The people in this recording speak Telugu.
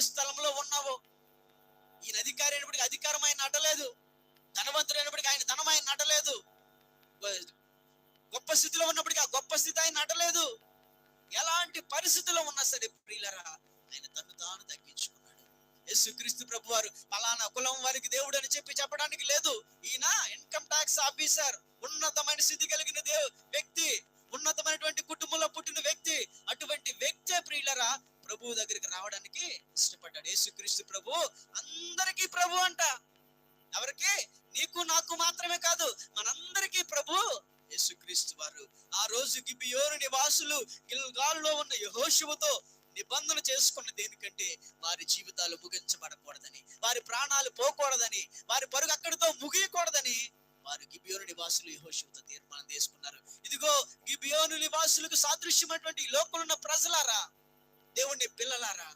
స్థలంలో ఉన్నావో, ఈయన అధికారి అయినప్పటికీ అధికారం ఆయన నడలేదు, ధనవంతుడు అయినప్పటికీ ఆయన ధనం ఆయన నడలేదు, గొప్ప స్థితిలో ఉన్నప్పటికీ ఆ గొప్ప స్థితి ఆయన నడలేదు. ఎలాంటి పరిస్థితుల్లో ఉన్నా సరే ప్రియులరా, ఆయన తను తాను తగ్గించుకున్నాడు. యేసుక్రీస్తు ప్రభు వారు పలానా కులం వారికి దేవుడు అని చెప్పడానికి లేదు. ఈయన ఇన్కమ్ ట్యాక్స్ ఆఫీసర్, ఉన్నతమైన స్థితి కలిగిన వ్యక్తి, ఉన్నతమైనటువంటి కుటుంబంలో పుట్టిన వ్యక్తి. అటువంటి వ్యక్తే ప్రియులరా ప్రభువు దగ్గరికి రావడానికి ఇష్టపడ్డాడు. యేసుక్రీస్తు ప్రభు అందరికీ ప్రభు అంట. ఎవరికి? నీకు నాకు మాత్రమే కాదు, మనందరికీ ప్రభు యేసుక్రీస్తు వారు. ఆ రోజు గిబియోను నివాసులు గిల్గాలులో ఉన్న యెహోషువతో నిబంధన చేసుకున్న దేనికంటే వారి జీవితాలు ముగించబడకూడదని, వారి ప్రాణాలు పోకూడదని, వారి పరుగు అక్కడితో ముగియకూడదని వారు గిబియోను నివాసులు యెహోషువతో తీర్మానం చేసుకున్నారు. ఇదిగో గిబియోను నివాసులకు సాదృశ్యమైనటువంటి లోకంలో ఉన్న ప్రజలారా, దేవుని పిల్లలారా,